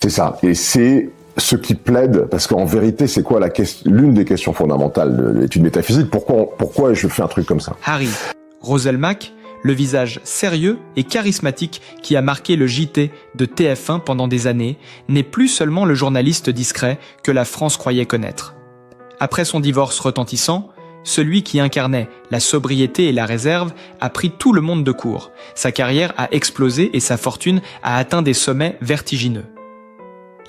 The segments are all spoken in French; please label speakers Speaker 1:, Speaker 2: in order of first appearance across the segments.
Speaker 1: C'est ça. Et c'est ce qui plaide, parce qu'en vérité, c'est quoi l'une des questions fondamentales de l'étude métaphysique? Pourquoi je fais un truc comme ça?
Speaker 2: Harry Roselmack, le visage sérieux et charismatique qui a marqué le JT de TF1 pendant des années, n'est plus seulement le journaliste discret que la France croyait connaître. Après son divorce retentissant, celui qui incarnait la sobriété et la réserve a pris tout le monde de court. Sa carrière a explosé et sa fortune a atteint des sommets vertigineux.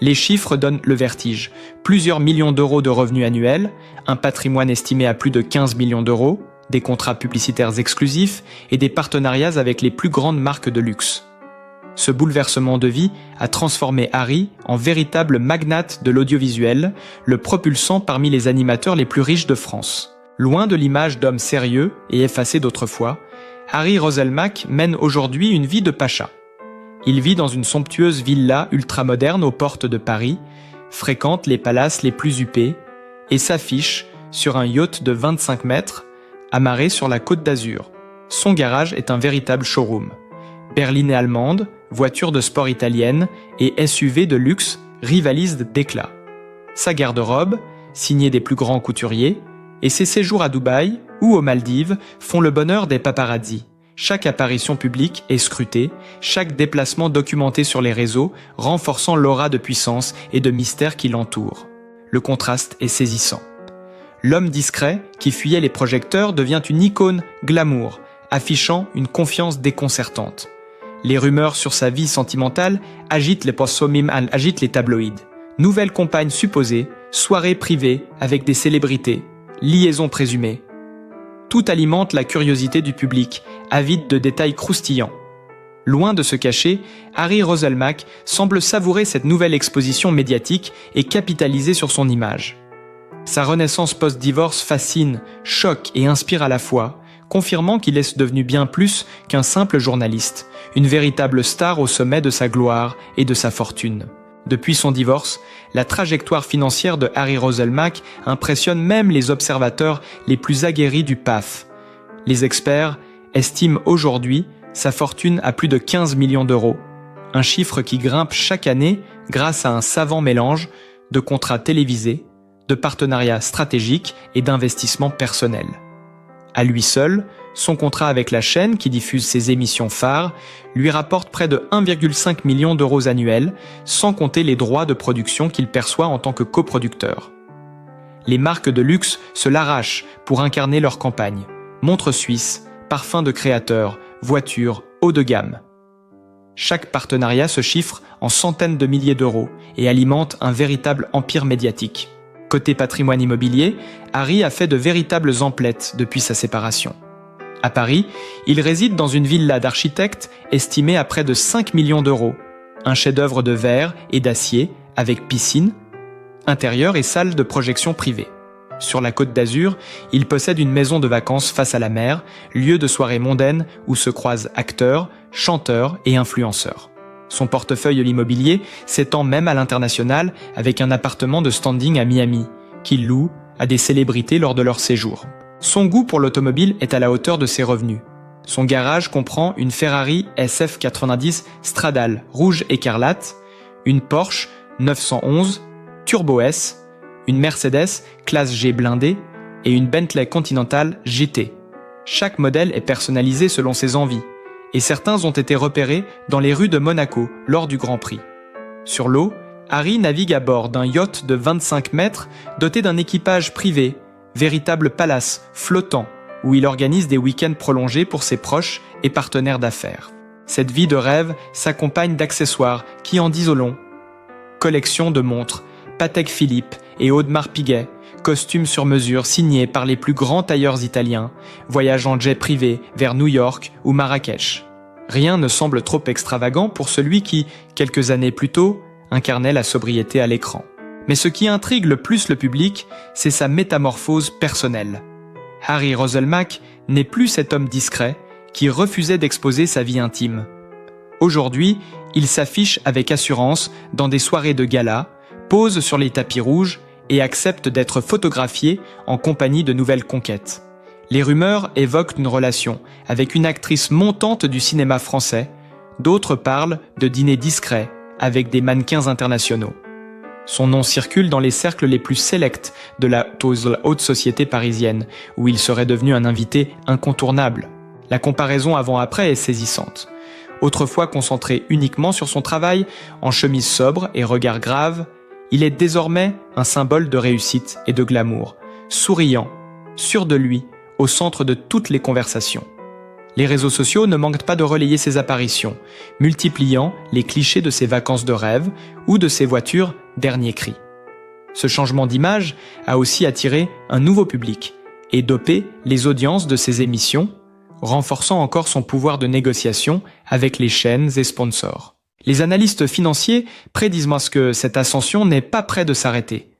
Speaker 2: Les chiffres donnent le vertige. Plusieurs millions d'euros de revenus annuels, un patrimoine estimé à plus de 15 millions d'euros, des contrats publicitaires exclusifs et des partenariats avec les plus grandes marques de luxe. Ce bouleversement de vie a transformé Harry en véritable magnate de l'audiovisuel, le propulsant parmi les animateurs les plus riches de France. Loin de l'image d'homme sérieux et effacé d'autrefois, Harry Roselmack mène aujourd'hui une vie de pacha. Il vit dans une somptueuse villa ultramoderne aux portes de Paris, fréquente les palaces les plus huppés et s'affiche sur un yacht de 25 mètres amarré sur la Côte d'Azur. Son garage est un véritable showroom. Berline et allemande, voitures de sport italiennes et SUV de luxe rivalisent d'éclat. Sa garde-robe, signée des plus grands couturiers, et ses séjours à Dubaï ou aux Maldives font le bonheur des paparazzis. Chaque apparition publique est scrutée, chaque déplacement documenté sur les réseaux, renforçant l'aura de puissance et de mystère qui l'entoure. Le contraste est saisissant. L'homme discret, qui fuyait les projecteurs, devient une icône glamour, affichant une confiance déconcertante. Les rumeurs sur sa vie sentimentale agitent les tabloïds. Nouvelles compagnes supposées, soirées privées avec des célébrités, liaisons présumées. Tout alimente la curiosité du public, avide de détails croustillants. Loin de se cacher, Harry Roselmack semble savourer cette nouvelle exposition médiatique et capitaliser sur son image. Sa renaissance post-divorce fascine, choque et inspire à la fois, confirmant qu'il est devenu bien plus qu'un simple journaliste, une véritable star au sommet de sa gloire et de sa fortune. Depuis son divorce, la trajectoire financière de Harry Roselmack impressionne même les observateurs les plus aguerris du PAF. Les experts estiment aujourd'hui sa fortune à plus de 15 millions d'euros, un chiffre qui grimpe chaque année grâce à un savant mélange de contrats télévisés, de partenariats stratégiques et d'investissements personnels. À lui seul, son contrat avec la chaîne qui diffuse ses émissions phares lui rapporte près de 1,5 million d'euros annuels, sans compter les droits de production qu'il perçoit en tant que coproducteur. Les marques de luxe se l'arrachent pour incarner leur campagne. Montres suisses, parfums de créateurs, voitures, haut de gamme. Chaque partenariat se chiffre en centaines de milliers d'euros et alimente un véritable empire médiatique. Côté patrimoine immobilier, Harry a fait de véritables emplettes depuis sa séparation. À Paris, il réside dans une villa d'architecte estimée à près de 5 millions d'euros, un chef-d'œuvre de verre et d'acier avec piscine, intérieur et salle de projection privée. Sur la Côte d'Azur, il possède une maison de vacances face à la mer, lieu de soirées mondaines où se croisent acteurs, chanteurs et influenceurs. Son portefeuille immobilier s'étend même à l'international avec un appartement de standing à Miami, qu'il loue à des célébrités lors de leur séjour. Son goût pour l'automobile est à la hauteur de ses revenus. Son garage comprend une Ferrari SF90 Stradale rouge écarlate, une Porsche 911 Turbo S, une Mercedes classe G blindée et une Bentley Continental GT. Chaque modèle est personnalisé selon ses envies, et certains ont été repérés dans les rues de Monaco lors du Grand Prix. Sur l'eau, Harry navigue à bord d'un yacht de 25 mètres doté d'un équipage privé, véritable palace flottant où il organise des week-ends prolongés pour ses proches et partenaires d'affaires. Cette vie de rêve s'accompagne d'accessoires qui en disent long. Collection de montres, Patek Philippe et Audemars Piguet, costumes sur mesure signés par les plus grands tailleurs italiens, voyage en jet privé vers New York ou Marrakech. Rien ne semble trop extravagant pour celui qui, quelques années plus tôt, incarnait la sobriété à l'écran. Mais ce qui intrigue le plus le public, c'est sa métamorphose personnelle. Harry Roselmack n'est plus cet homme discret qui refusait d'exposer sa vie intime. Aujourd'hui, il s'affiche avec assurance dans des soirées de gala, pose sur les tapis rouges et accepte d'être photographié en compagnie de nouvelles conquêtes. Les rumeurs évoquent une relation avec une actrice montante du cinéma français, d'autres parlent de dîners discrets avec des mannequins internationaux. Son nom circule dans les cercles les plus sélects de la haute société parisienne, où il serait devenu un invité incontournable. La comparaison avant-après est saisissante. Autrefois concentré uniquement sur son travail, en chemise sobre et regard grave, il est désormais un symbole de réussite et de glamour, souriant, sûr de lui, au centre de toutes les conversations. Les réseaux sociaux ne manquent pas de relayer ses apparitions, multipliant les clichés de ses vacances de rêve ou de ses voitures dernier cri. Ce changement d'image a aussi attiré un nouveau public et dopé les audiences de ses émissions, renforçant encore son pouvoir de négociation avec les chaînes et sponsors. Les analystes financiers prédisent que cette ascension n'est pas près de s'arrêter.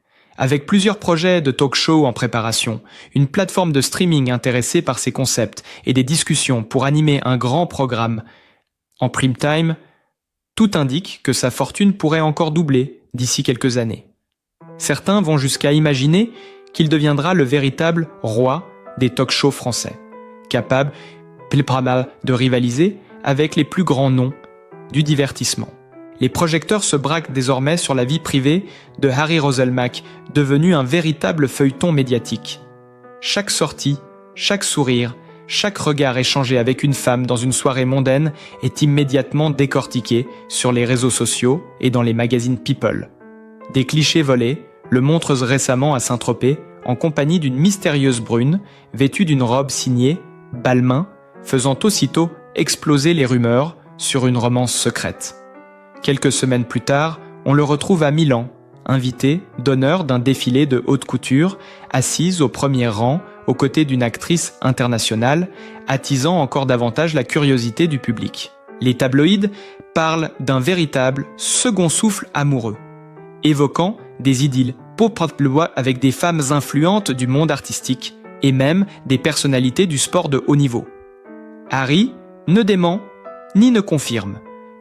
Speaker 2: Avec plusieurs projets de talk-show en préparation, une plateforme de streaming intéressée par ses concepts et des discussions pour animer un grand programme en prime time, tout indique que sa fortune pourrait encore doubler d'ici quelques années. Certains vont jusqu'à imaginer qu'il deviendra le véritable roi des talk-shows français, capable de rivaliser avec les plus grands noms du divertissement. Les projecteurs se braquent désormais sur la vie privée de Harry Roselmack, devenu un véritable feuilleton médiatique. Chaque sortie, chaque sourire, chaque regard échangé avec une femme dans une soirée mondaine est immédiatement décortiqué sur les réseaux sociaux et dans les magazines People. Des clichés volés le montrent récemment à Saint-Tropez en compagnie d'une mystérieuse brune vêtue d'une robe signée « Balmain », faisant aussitôt exploser les rumeurs sur une romance secrète. Quelques semaines plus tard, on le retrouve à Milan, invité d'honneur d'un défilé de haute couture, assise au premier rang aux côtés d'une actrice internationale, attisant encore davantage la curiosité du public. Les tabloïds parlent d'un véritable second souffle amoureux, évoquant des idylles pop-up avec des femmes influentes du monde artistique et même des personnalités du sport de haut niveau. Harry ne dément ni ne confirme,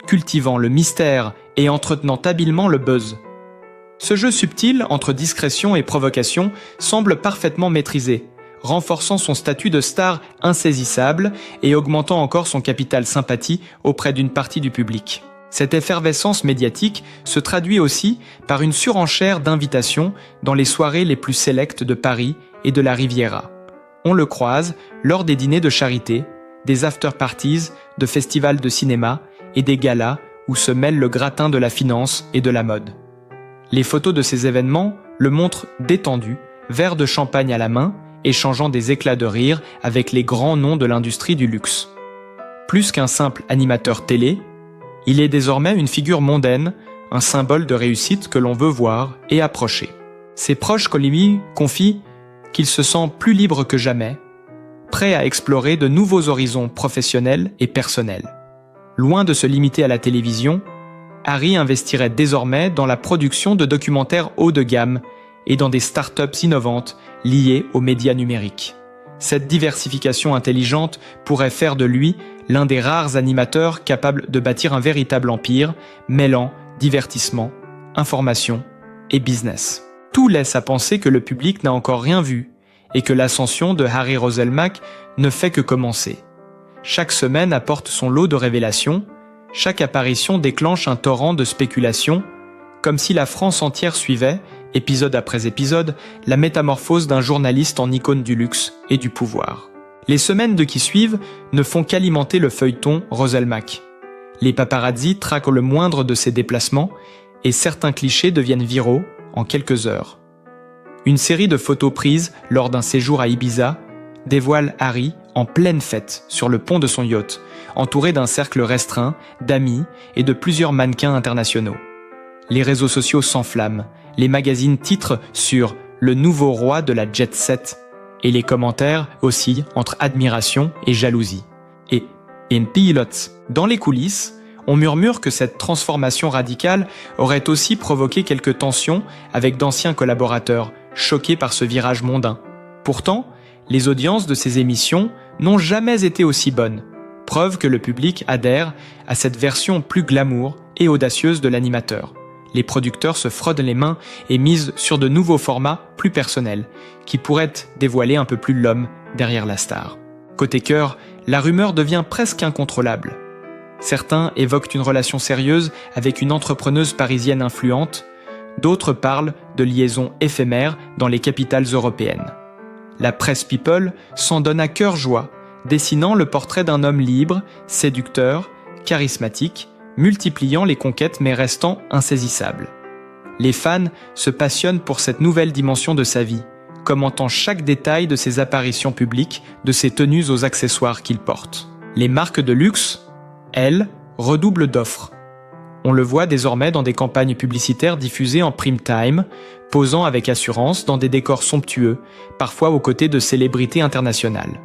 Speaker 2: cultivant le mystère et entretenant habilement le buzz. Ce jeu subtil entre discrétion et provocation semble parfaitement maîtrisé, renforçant son statut de star insaisissable et augmentant encore son capital sympathie auprès d'une partie du public. Cette effervescence médiatique se traduit aussi par une surenchère d'invitations dans les soirées les plus sélectes de Paris et de la Riviera. On le croise lors des dîners de charité, des after-parties, de festivals de cinéma et des galas où se mêlent le gratin de la finance et de la mode. Les photos de ces événements le montrent détendu, verre de champagne à la main, échangeant des éclats de rire avec les grands noms de l'industrie du luxe. Plus qu'un simple animateur télé, il est désormais une figure mondaine, un symbole de réussite que l'on veut voir et approcher. Ses proches lui confient qu'il se sent plus libre que jamais, prêt à explorer de nouveaux horizons professionnels et personnels. Loin de se limiter à la télévision, Harry investirait désormais dans la production de documentaires haut de gamme et dans des startups innovantes liées aux médias numériques. Cette diversification intelligente pourrait faire de lui l'un des rares animateurs capables de bâtir un véritable empire, mêlant divertissement, information et business. Tout laisse à penser que le public n'a encore rien vu et que l'ascension de Harry Roselmack ne fait que commencer. Chaque semaine apporte son lot de révélations, chaque apparition déclenche un torrent de spéculations, comme si la France entière suivait, épisode après épisode, la métamorphose d'un journaliste en icône du luxe et du pouvoir. Les semaines qui suivent ne font qu'alimenter le feuilleton Roselmack. Les paparazzi traquent le moindre de ses déplacements et certains clichés deviennent viraux en quelques heures. Une série de photos prises lors d'un séjour à Ibiza dévoile Harry en pleine fête sur le pont de son yacht, entouré d'un cercle restreint d'amis et de plusieurs mannequins internationaux. Les réseaux sociaux s'enflamment, les magazines titrent sur « le nouveau roi de la jet set » et les commentaires oscillent entre admiration et jalousie. Et in pilots, dans les coulisses, on murmure que cette transformation radicale aurait aussi provoqué quelques tensions avec d'anciens collaborateurs, choqués par ce virage mondain. Pourtant, les audiences de ces émissions n'ont jamais été aussi bonnes, preuve que le public adhère à cette version plus glamour et audacieuse de l'animateur. Les producteurs se frottent les mains et misent sur de nouveaux formats plus personnels, qui pourraient dévoiler un peu plus l'homme derrière la star. Côté cœur, la rumeur devient presque incontrôlable. Certains évoquent une relation sérieuse avec une entrepreneuse parisienne influente, d'autres parlent de liaisons éphémères dans les capitales européennes. La presse People s'en donne à cœur joie, dessinant le portrait d'un homme libre, séducteur, charismatique, multipliant les conquêtes mais restant insaisissable. Les fans se passionnent pour cette nouvelle dimension de sa vie, commentant chaque détail de ses apparitions publiques, de ses tenues aux accessoires qu'il porte. Les marques de luxe, elles, redoublent d'offres. On le voit désormais dans des campagnes publicitaires diffusées en prime time, posant avec assurance dans des décors somptueux, parfois aux côtés de célébrités internationales.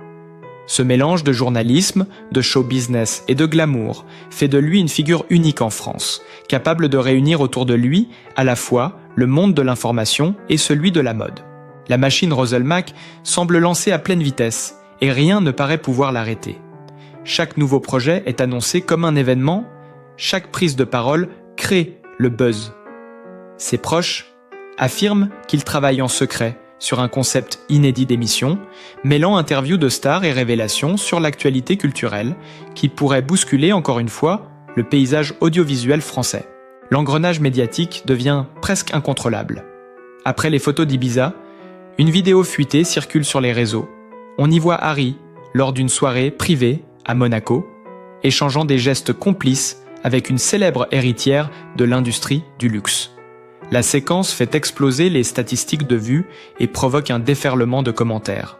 Speaker 2: Ce mélange de journalisme, de show business et de glamour fait de lui une figure unique en France, capable de réunir autour de lui à la fois le monde de l'information et celui de la mode. La machine Roselmack semble lancée à pleine vitesse et rien ne paraît pouvoir l'arrêter. Chaque nouveau projet est annoncé comme un événement, chaque prise de parole crée le buzz. Ses proches affirment qu'il travaille en secret sur un concept inédit d'émission, mêlant interviews de stars et révélations sur l'actualité culturelle qui pourrait bousculer encore une fois le paysage audiovisuel français. L'engrenage médiatique devient presque incontrôlable. Après les photos d'Ibiza, une vidéo fuitée circule sur les réseaux. On y voit Harry, lors d'une soirée privée à Monaco, échangeant des gestes complices avec une célèbre héritière de l'industrie du luxe. La séquence fait exploser les statistiques de vues et provoque un déferlement de commentaires.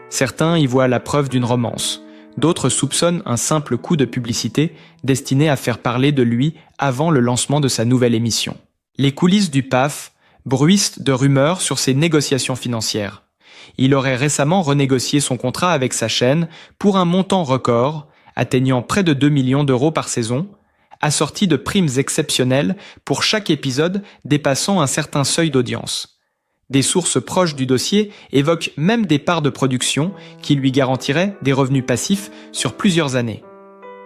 Speaker 2: Certains y voient la preuve d'une romance, d'autres soupçonnent un simple coup de publicité destiné à faire parler de lui avant le lancement de sa nouvelle émission. Les coulisses du PAF bruissent de rumeurs sur ses négociations financières. Il aurait récemment renégocié son contrat avec sa chaîne pour un montant record, atteignant près de 2 millions d'euros par saison, assorti de primes exceptionnelles pour chaque épisode dépassant un certain seuil d'audience. Des sources proches du dossier évoquent même des parts de production qui lui garantiraient des revenus passifs sur plusieurs années.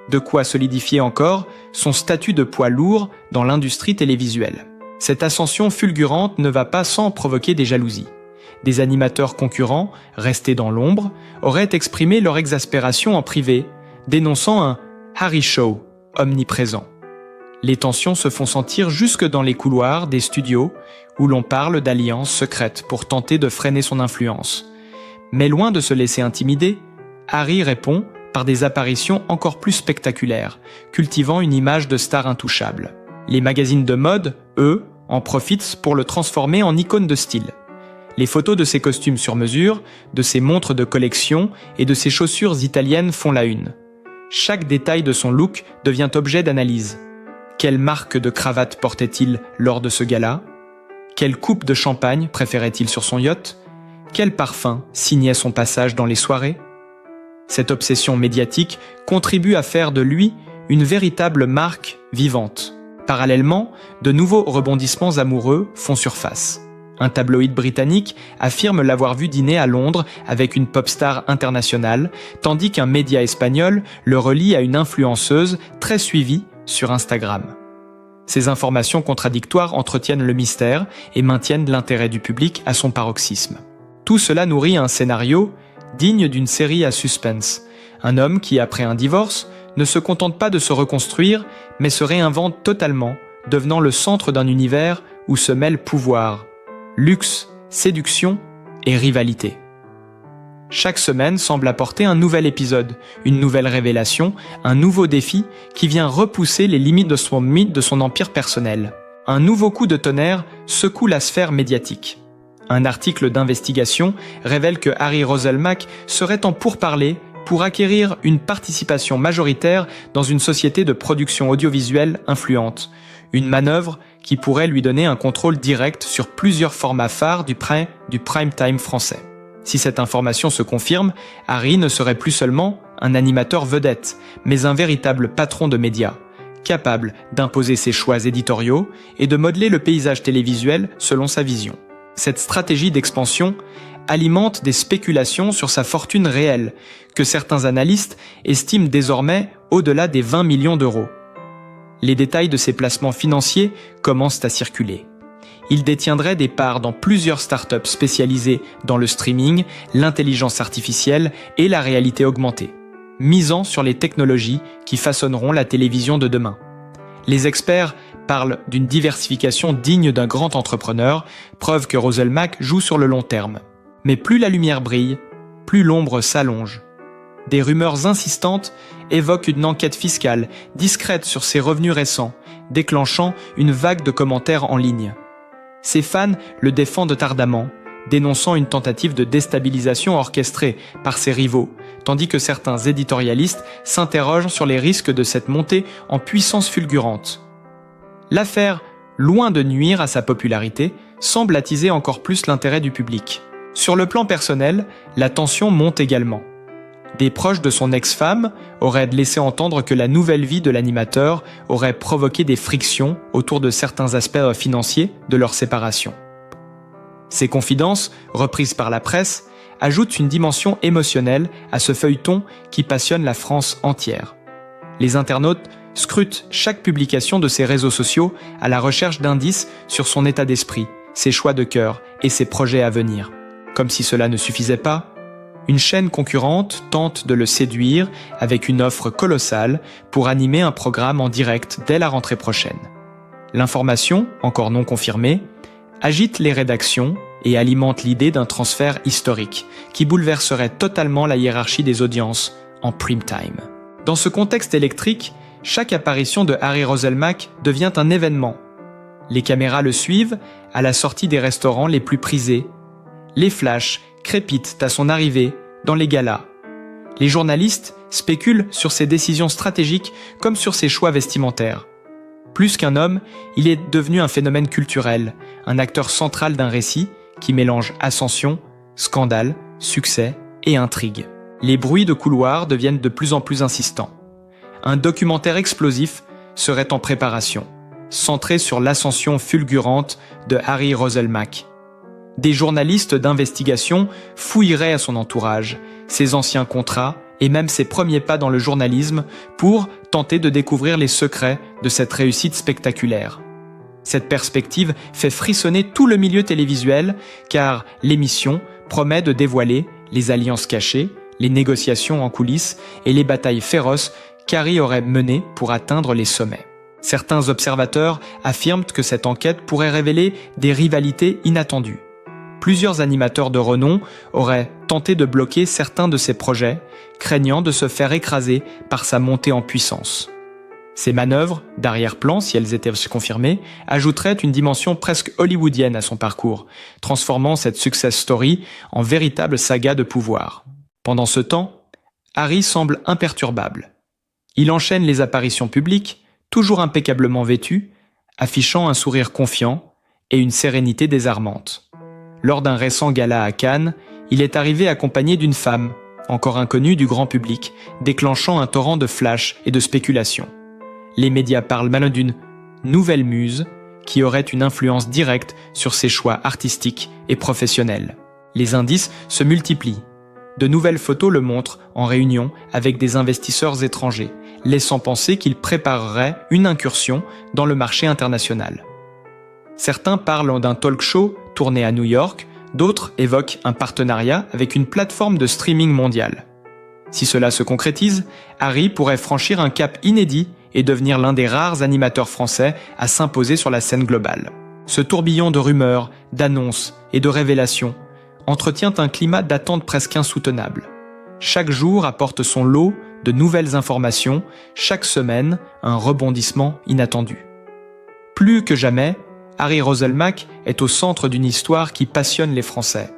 Speaker 2: De quoi solidifier encore son statut de poids lourd dans l'industrie télévisuelle. Cette ascension fulgurante ne va pas sans provoquer des jalousies. Des animateurs concurrents, restés dans l'ombre, auraient exprimé leur exaspération en privé, dénonçant un « Harry Show » omniprésent. Les tensions se font sentir jusque dans les couloirs des studios où l'on parle d'alliances secrètes pour tenter de freiner son influence. Mais loin de se laisser intimider, Harry répond par des apparitions encore plus spectaculaires, cultivant une image de star intouchable. Les magazines de mode, eux, en profitent pour le transformer en icône de style. Les photos de ses costumes sur mesure, de ses montres de collection et de ses chaussures italiennes font la une. Chaque détail de son look devient objet d'analyse. Quelle marque de cravate portait-il lors de ce gala? Quelle coupe de champagne préférait-il sur son yacht? Quel parfum signait son passage dans les soirées? Cette obsession médiatique contribue à faire de lui une véritable marque vivante. Parallèlement, de nouveaux rebondissements amoureux font surface. Un tabloïd britannique affirme l'avoir vu dîner à Londres avec une pop star internationale, tandis qu'un média espagnol le relie à une influenceuse très suivie sur Instagram. Ces informations contradictoires entretiennent le mystère et maintiennent l'intérêt du public à son paroxysme. Tout cela nourrit un scénario digne d'une série à suspense. Un homme qui, après un divorce, ne se contente pas de se reconstruire, mais se réinvente totalement, devenant le centre d'un univers où se mêlent pouvoir, luxe, séduction et rivalité. Chaque semaine semble apporter un nouvel épisode, une nouvelle révélation, un nouveau défi qui vient repousser les limites de son mythe, de son empire personnel. Un nouveau coup de tonnerre secoue la sphère médiatique. Un article d'investigation révèle que Harry Roselmack serait en pourparlers pour acquérir une participation majoritaire dans une société de production audiovisuelle influente. Une manœuvre qui pourrait lui donner un contrôle direct sur plusieurs formats phares du prime time français. Si cette information se confirme, Harry ne serait plus seulement un animateur vedette, mais un véritable patron de médias, capable d'imposer ses choix éditoriaux et de modeler le paysage télévisuel selon sa vision. Cette stratégie d'expansion alimente des spéculations sur sa fortune réelle, que certains analystes estiment désormais au-delà des 20 millions d'euros. Les détails de ses placements financiers commencent à circuler. Il détiendrait des parts dans plusieurs startups spécialisées dans le streaming, l'intelligence artificielle et la réalité augmentée. misant sur les technologies qui façonneront la télévision de demain. Les experts parlent d'une diversification digne d'un grand entrepreneur, preuve que Roselmack joue sur le long terme. Mais plus la lumière brille, plus l'ombre s'allonge. Des rumeurs insistantes évoquent une enquête fiscale discrète sur ses revenus récents, déclenchant une vague de commentaires en ligne. Ses fans le défendent ardemment, dénonçant une tentative de déstabilisation orchestrée par ses rivaux, tandis que certains éditorialistes s'interrogent sur les risques de cette montée en puissance fulgurante. L'affaire, loin de nuire à sa popularité, semble attiser encore plus l'intérêt du public. Sur le plan personnel, la tension monte également. Des proches de son ex-femme auraient laissé entendre que la nouvelle vie de l'animateur aurait provoqué des frictions autour de certains aspects financiers de leur séparation. Ces confidences, reprises par la presse, ajoutent une dimension émotionnelle à ce feuilleton qui passionne la France entière. Les internautes scrutent chaque publication de ses réseaux sociaux à la recherche d'indices sur son état d'esprit, ses choix de cœur et ses projets à venir. Comme si cela ne suffisait pas, une chaîne concurrente tente de le séduire avec une offre colossale pour animer un programme en direct dès la rentrée prochaine. L'information, encore non confirmée, agite les rédactions et alimente l'idée d'un transfert historique qui bouleverserait totalement la hiérarchie des audiences en prime time. Dans ce contexte électrique, chaque apparition de Harry Roselmack devient un événement. Les caméras le suivent à la sortie des restaurants les plus prisés. Les flashs crépitent à son arrivée dans les galas. Les journalistes spéculent sur ses décisions stratégiques comme sur ses choix vestimentaires. Plus qu'un homme, il est devenu un phénomène culturel, un acteur central d'un récit qui mélange ascension, scandale, succès et intrigue. Les bruits de couloir deviennent de plus en plus insistants. Un documentaire explosif serait en préparation, centré sur l'ascension fulgurante de Harry Roselmack. Des journalistes d'investigation fouilleraient à son entourage, ses anciens contrats et même ses premiers pas dans le journalisme pour tenter de découvrir les secrets de cette réussite spectaculaire. Cette perspective fait frissonner tout le milieu télévisuel car l'émission promet de dévoiler les alliances cachées, les négociations en coulisses et les batailles féroces qu'Harry aurait menées pour atteindre les sommets. Certains observateurs affirment que cette enquête pourrait révéler des rivalités inattendues. Plusieurs animateurs de renom auraient tenté de bloquer certains de ses projets, craignant de se faire écraser par sa montée en puissance. Ces manœuvres, d'arrière-plan si elles étaient confirmées, ajouteraient une dimension presque hollywoodienne à son parcours, transformant cette success story en véritable saga de pouvoir. Pendant ce temps, Harry semble imperturbable. Il enchaîne les apparitions publiques, toujours impeccablement vêtu, affichant un sourire confiant et une sérénité désarmante. Lors d'un récent gala à Cannes, il est arrivé accompagné d'une femme, encore inconnue du grand public, déclenchant un torrent de flash et de spéculations. Les médias parlent maintenant d'une « nouvelle muse » qui aurait une influence directe sur ses choix artistiques et professionnels. Les indices se multiplient. De nouvelles photos le montrent en réunion avec des investisseurs étrangers, laissant penser qu'il préparerait une incursion dans le marché international. Certains parlent d'un talk show tourné à New York, d'autres évoquent un partenariat avec une plateforme de streaming mondiale. Si cela se concrétise, Harry pourrait franchir un cap inédit et devenir l'un des rares animateurs français à s'imposer sur la scène globale. Ce tourbillon de rumeurs, d'annonces et de révélations entretient un climat d'attente presque insoutenable. Chaque jour apporte son lot de nouvelles informations, chaque semaine un rebondissement inattendu. Plus que jamais, Harry Roselmack est au centre d'une histoire qui passionne les Français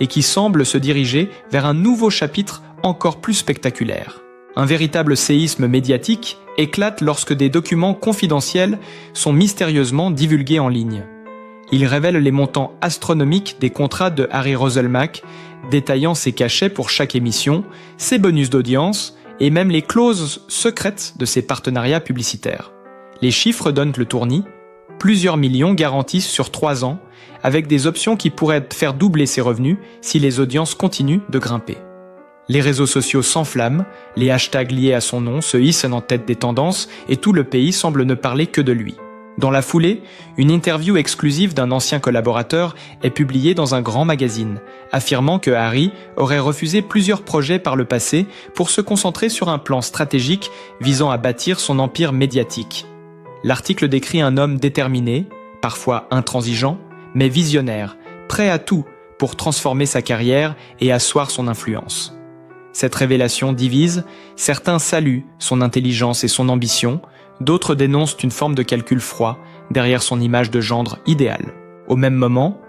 Speaker 2: et qui semble se diriger vers un nouveau chapitre encore plus spectaculaire. Un véritable séisme médiatique éclate lorsque des documents confidentiels sont mystérieusement divulgués en ligne. Ils révèlent les montants astronomiques des contrats de Harry Roselmack, détaillant ses cachets pour chaque émission, ses bonus d'audience et même les clauses secrètes de ses partenariats publicitaires. Les chiffres donnent le tournis, plusieurs millions garantissent sur 3 ans, avec des options qui pourraient faire doubler ses revenus si les audiences continuent de grimper. Les réseaux sociaux s'enflamment, les hashtags liés à son nom se hissent en tête des tendances et tout le pays semble ne parler que de lui. Dans la foulée, une interview exclusive d'un ancien collaborateur est publiée dans un grand magazine, affirmant que Harry aurait refusé plusieurs projets par le passé pour se concentrer sur un plan stratégique visant à bâtir son empire médiatique. L'article décrit un homme déterminé, parfois intransigeant, mais visionnaire, prêt à tout pour transformer sa carrière et asseoir son influence. Cette révélation divise, certains saluent son intelligence et son ambition, d'autres dénoncent une forme de calcul froid derrière son image de gendre idéal. Au même moment,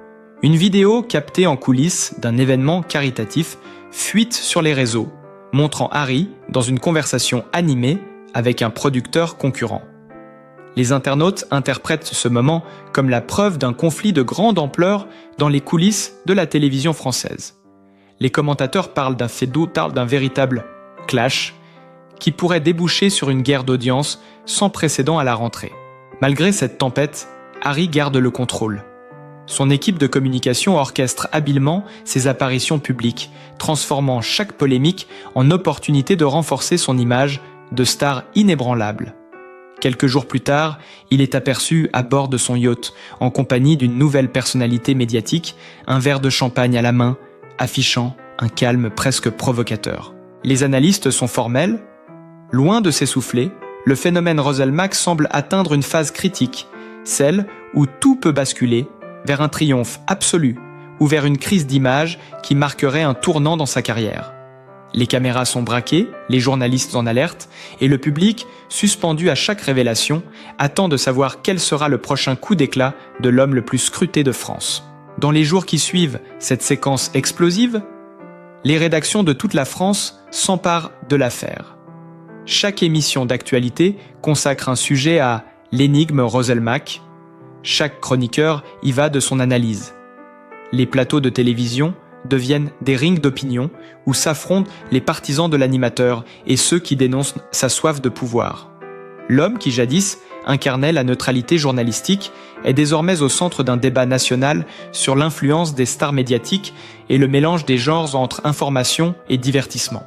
Speaker 2: une vidéo captée en coulisses d'un événement caritatif fuite sur les réseaux, montrant Harry dans une conversation animée avec un producteur concurrent. Les internautes interprètent ce moment comme la preuve d'un conflit de grande ampleur dans les coulisses de la télévision française. Les commentateurs parlent d'un véritable clash qui pourrait déboucher sur une guerre d'audience sans précédent à la rentrée. Malgré cette tempête, Harry garde le contrôle. Son équipe de communication orchestre habilement ses apparitions publiques, transformant chaque polémique en opportunité de renforcer son image de star inébranlable. Quelques jours plus tard, il est aperçu à bord de son yacht, en compagnie d'une nouvelle personnalité médiatique, un verre de champagne à la main, affichant un calme presque provocateur. Les analystes sont formels. Loin de s'essouffler, le phénomène Roselmack semble atteindre une phase critique, celle où tout peut basculer vers un triomphe absolu ou vers une crise d'image qui marquerait un tournant dans sa carrière. Les caméras sont braquées, les journalistes en alerte, et le public, suspendu à chaque révélation, attend de savoir quel sera le prochain coup d'éclat de l'homme le plus scruté de France. Dans les jours qui suivent cette séquence explosive, les rédactions de toute la France s'emparent de l'affaire. Chaque émission d'actualité consacre un sujet à l'énigme Roselmack. Chaque chroniqueur y va de son analyse. Les plateaux de télévision deviennent des rings d'opinion où s'affrontent les partisans de l'animateur et ceux qui dénoncent sa soif de pouvoir. L'homme qui jadis incarnait la neutralité journalistique est désormais au centre d'un débat national sur l'influence des stars médiatiques et le mélange des genres entre information et divertissement.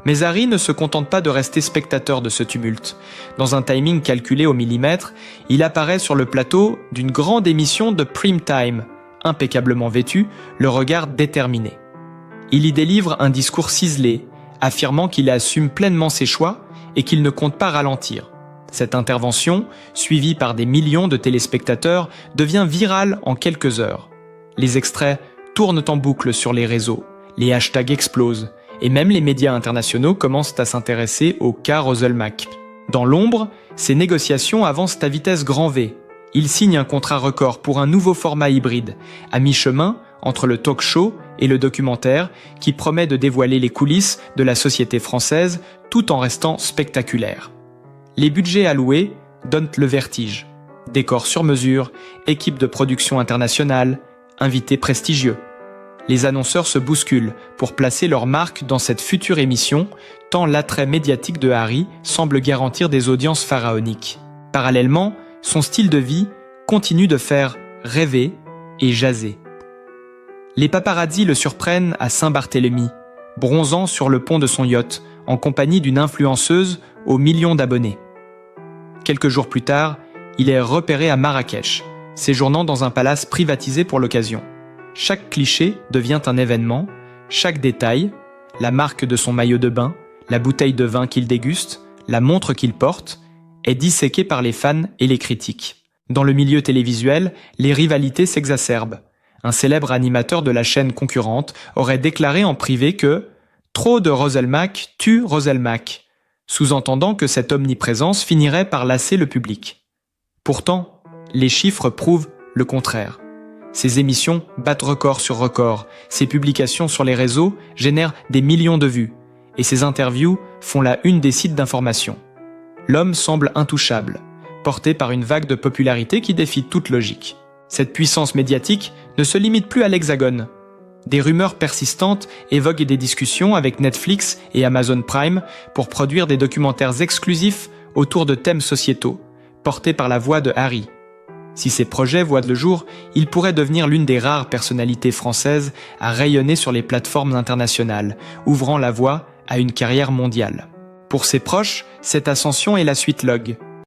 Speaker 2: Mais Harry ne se contente pas de rester spectateur de ce tumulte. Dans un timing calculé au millimètre, il apparaît sur le plateau d'une grande émission de prime time, impeccablement vêtu, le regard déterminé. Il y délivre un discours ciselé, affirmant qu'il assume pleinement ses choix et qu'il ne compte pas ralentir. Cette intervention, suivie par des millions de téléspectateurs, devient virale en quelques heures. Les extraits tournent en boucle sur les réseaux, les hashtags explosent, et même les médias internationaux commencent à s'intéresser au cas Roselmack. Dans l'ombre, ces négociations avancent à vitesse grand V. Il signe un contrat record pour un nouveau format hybride, à mi-chemin entre le talk show et le documentaire, qui promet de dévoiler les coulisses de la société française tout en restant spectaculaire. Les budgets alloués donnent le vertige. Décors sur mesure, équipe de production internationale, invités prestigieux. Les annonceurs se bousculent pour placer leur marque dans cette future émission, tant l'attrait médiatique de Harry semble garantir des audiences pharaoniques. Parallèlement, son style de vie continue de faire rêver et jaser. Les paparazzis le surprennent à Saint-Barthélemy, bronzant sur le pont de son yacht, en compagnie d'une influenceuse aux millions d'abonnés. Quelques jours plus tard, il est repéré à Marrakech, séjournant dans un palace privatisé pour l'occasion. Chaque cliché devient un événement, chaque détail, la marque de son maillot de bain, la bouteille de vin qu'il déguste, la montre qu'il porte, est disséqué par les fans et les critiques. Dans le milieu télévisuel, les rivalités s'exacerbent. Un célèbre animateur de la chaîne concurrente aurait déclaré en privé que « trop de Roselmack tue Roselmack », sous-entendant que cette omniprésence finirait par lasser le public. Pourtant, les chiffres prouvent le contraire. Ces émissions battent record sur record, ces publications sur les réseaux génèrent des millions de vues, et ces interviews font la une des sites d'information. L'homme semble intouchable, porté par une vague de popularité qui défie toute logique. Cette puissance médiatique ne se limite plus à l'Hexagone. Des rumeurs persistantes évoquent des discussions avec Netflix et Amazon Prime pour produire des documentaires exclusifs autour de thèmes sociétaux, portés par la voix de Harry. Si ces projets voient le jour, il pourrait devenir l'une des rares personnalités françaises à rayonner sur les plateformes internationales, ouvrant la voie à une carrière mondiale. Pour ses proches, cette ascension est la suite log.